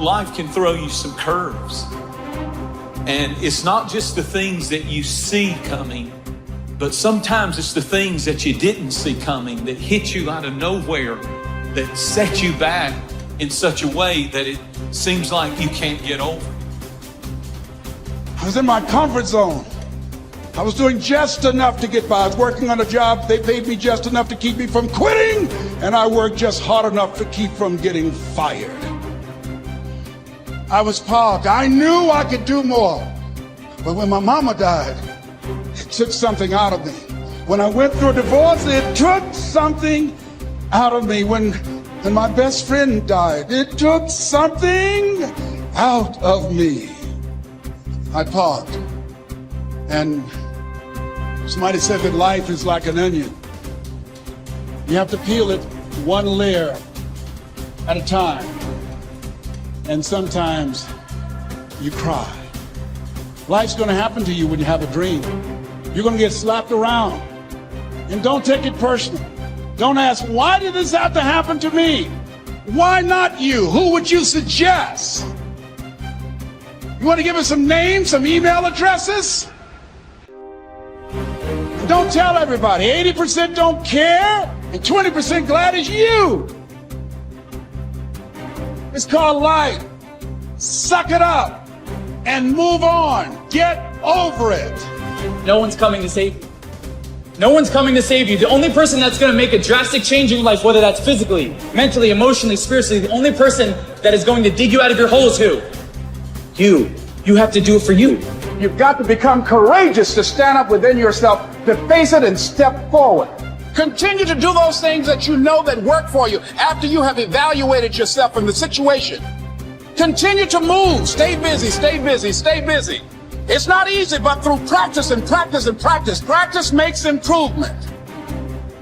life can throw you some curves. And it's not just the things that you see coming, but sometimes it's the things that you didn't see coming that hit you out of nowhere, that set you back in such a way that it seems like you can't get over. I was in my comfort zone. I was doing just enough to get by. I was working on a job. They paid me just enough to keep me from quitting, and I worked just hard enough to keep from getting fired. I was parked. I knew I could do more. But when my mama died, it took something out of me. When I went through a divorce, it took something out of me. When my best friend died, it took something out of me. I parked. And somebody said that life is like an onion. You have to peel it one layer at a time. And sometimes you cry. Life's gonna happen to you when you have a dream. You're gonna get slapped around. And don't take it personal. Don't ask, why did this have to happen to me? Why not you? Who would you suggest? You wanna give us some names, some email addresses? And don't tell everybody. 80% don't care, and 20% glad it's you. It's called life. Suck it up and move on. Get over it. No one's coming to save you. No one's coming to save you. The only person that's going to make a drastic change in your life, whether that's physically, mentally, emotionally, spiritually, the only person that is going to dig you out of your hole is who? You. You have to do it for you. You've got to become courageous to stand up within yourself, to face it and step forward. Continue to do those things that you know that work for you after you have evaluated yourself in the situation. Continue to move. Stay busy, stay busy, stay busy. It's not easy, but through practice and practice and practice, practice makes improvement.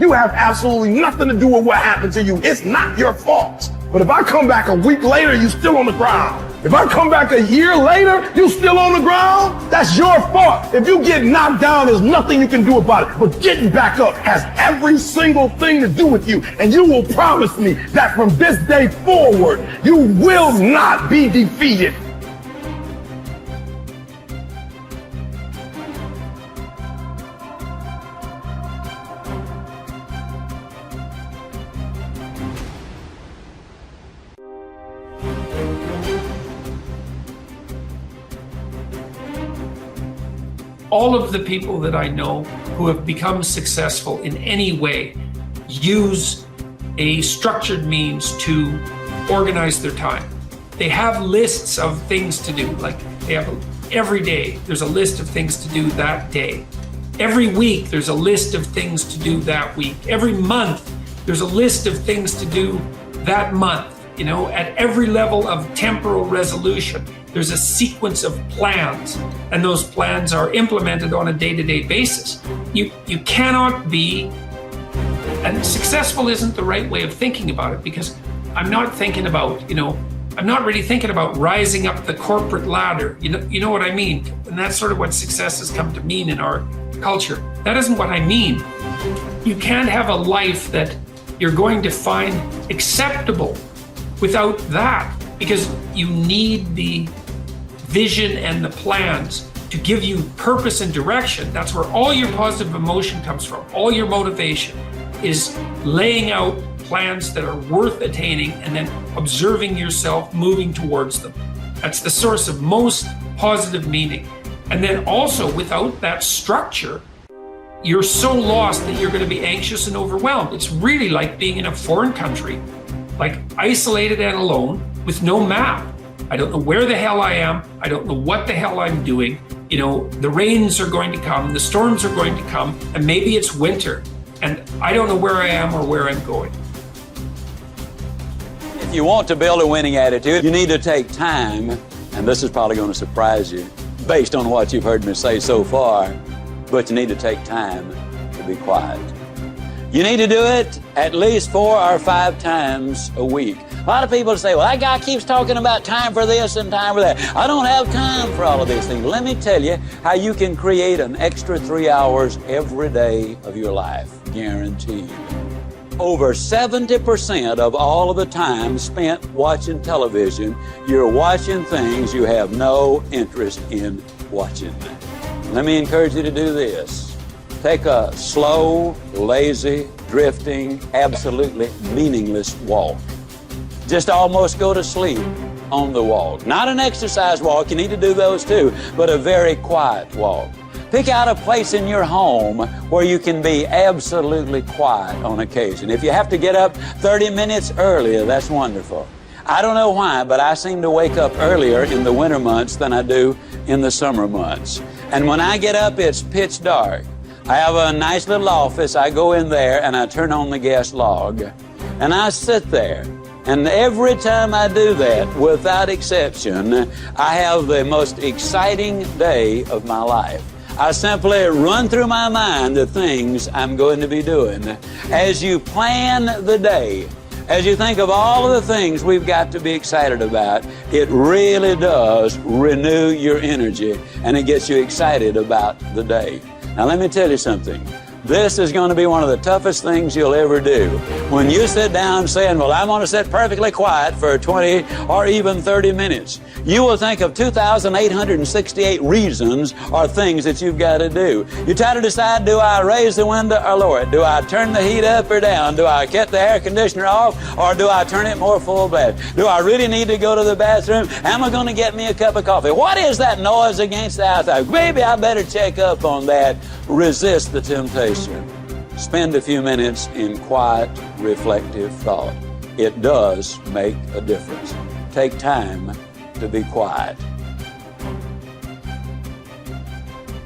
You have absolutely nothing to do with what happened to you. It's not your fault. But if I come back a week later, you're still on the ground. If I come back a year later, you still on the ground, that's your fault. If you get knocked down, there's nothing you can do about it. But getting back up has every single thing to do with you. And you will promise me that from this day forward, you will not be defeated. All of the people that I know who have become successful in any way use a structured means to organize their time. They have lists of things to do, like they have every day, there's a list of things to do that day. Every week, there's a list of things to do that week. Every month, there's a list of things to do that month. You know, at every level of temporal resolution, there's a sequence of plans, and those plans are implemented on a day-to-day basis. You cannot be, and successful isn't the right way of thinking about it, because I'm not thinking about, I'm not really thinking about rising up the corporate ladder. You know what I mean? And that's sort of what success has come to mean in our culture. That isn't what I mean. You can't have a life that you're going to find acceptable without that, because you need the vision and the plans to give you purpose and direction. That's where all your positive emotion comes from. All your motivation is laying out plans that are worth attaining and then observing yourself moving towards them. That's the source of most positive meaning. And then also, without that structure, you're so lost that you're going to be anxious and overwhelmed. It's really like being in a foreign country, like isolated and alone with no map. I don't know where the hell I am. I don't know what the hell I'm doing. The rains are going to come, the storms are going to come, and maybe it's winter, and I don't know where I am or where I'm going. If you want to build a winning attitude, you need to take time, and this is probably going to surprise you based on what you've heard me say so far, but you need to take time to be quiet. You need to do it at least 4 or 5 times a week. A lot of people say, well, that guy keeps talking about time for this and time for that. I don't have time for all of these things. Let me tell you how you can create an extra 3 hours every day of your life, guaranteed. over 70% of all of the time spent watching television, you're watching things you have no interest in watching. Let me encourage you to do this. Take a slow, lazy, drifting, absolutely meaningless walk. Just almost go to sleep on the walk. Not an exercise walk, you need to do those too, but a very quiet walk. Pick out a place in your home where you can be absolutely quiet on occasion. If you have to get up 30 minutes earlier, that's wonderful. I don't know why, but I seem to wake up earlier in the winter months than I do in the summer months. And when I get up, it's pitch dark. I have a nice little office. I go in there and I turn on the gas log and I sit there. And every time I do that, without exception, I have the most exciting day of my life. I simply run through my mind the things I'm going to be doing. As you plan the day, as you think of all of the things we've got to be excited about, it really does renew your energy and it gets you excited about the day. Now let me tell you something. This is going to be one of the toughest things you'll ever do. When you sit down saying, well, I'm going to sit perfectly quiet for 20 or even 30 minutes, you will think of 2,868 reasons or things that you've got to do. You try to decide, do I raise the window or lower it? Do I turn the heat up or down? Do I cut the air conditioner off or do I turn it more full blast? Do I really need to go to the bathroom? Am I going to get me a cup of coffee? What is that noise against the outside? Maybe I better check up on that. Resist the temptation. Spend a few minutes in quiet, reflective thought. It does make a difference. Take time to be quiet.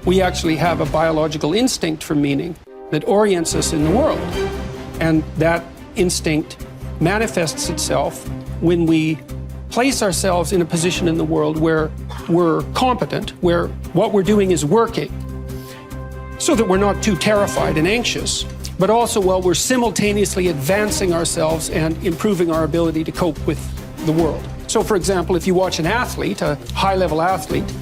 We actually have a biological instinct for meaning that orients us in the world. And that instinct manifests itself when we place ourselves in a position in the world where we're competent, where what we're doing is working, so that we're not too terrified and anxious, but also while we're simultaneously advancing ourselves and improving our ability to cope with the world. So for example, if you watch an athlete, a high-level athlete,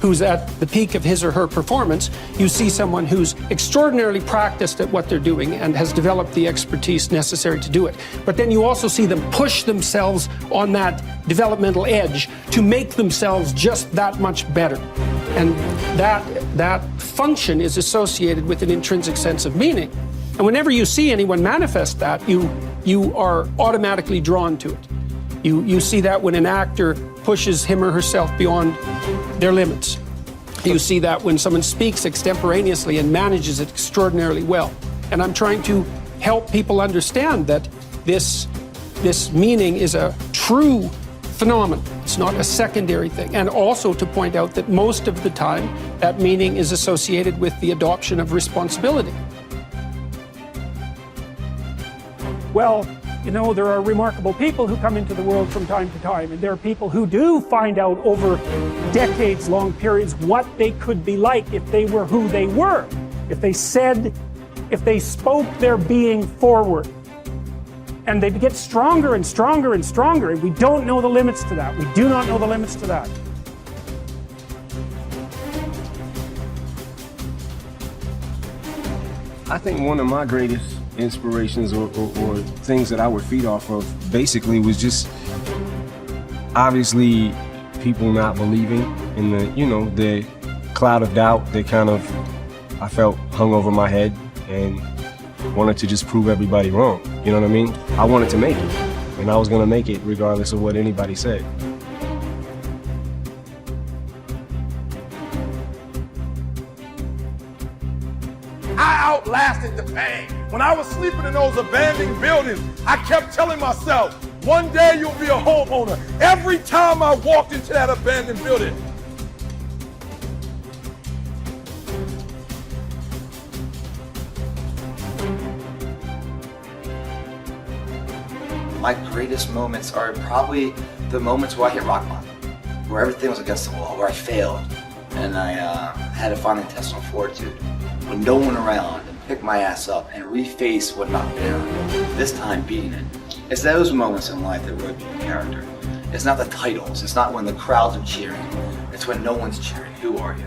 who's at the peak of his or her performance, you see someone who's extraordinarily practiced at what they're doing and has developed the expertise necessary to do it. But then you also see them push themselves on that developmental edge to make themselves just that much better. And that function is associated with an intrinsic sense of meaning. And whenever you see anyone manifest that, you are automatically drawn to it. You see that when an actor pushes him or herself beyond their limits. You see that when someone speaks extemporaneously and manages it extraordinarily well. And I'm trying to help people understand that this meaning is a true phenomenon. It's not a secondary thing. And also to point out that most of the time, that meaning is associated with the adoption of responsibility. Well, you know, there are remarkable people who come into the world from time to time, and there are people who do find out over decades-long periods what they could be like if they were who they were, if they spoke their being forward. And they get stronger and stronger and stronger, and we don't know the limits to that. We do not know the limits to that. I think one of my greatest inspirations or things that I would feed off of basically was just obviously people not believing in the cloud of doubt that kind of I felt hung over my head and wanted to just prove everybody wrong. You know what I mean? I wanted to make it, and I was going to make it regardless of what anybody said. I outlasted the pain. When I was sleeping in those abandoned buildings, I kept telling myself, one day you'll be a homeowner. Every time I walked into that abandoned building, my greatest moments are probably the moments where I hit rock bottom, where everything was against the wall, where I failed, and I had to find intestinal fortitude with no one around and pick my ass up and reface what knocked me down, this time beating it. It's those moments in life that really build character. It's not the titles, it's not when the crowds are cheering, it's when no one's cheering. Who are you?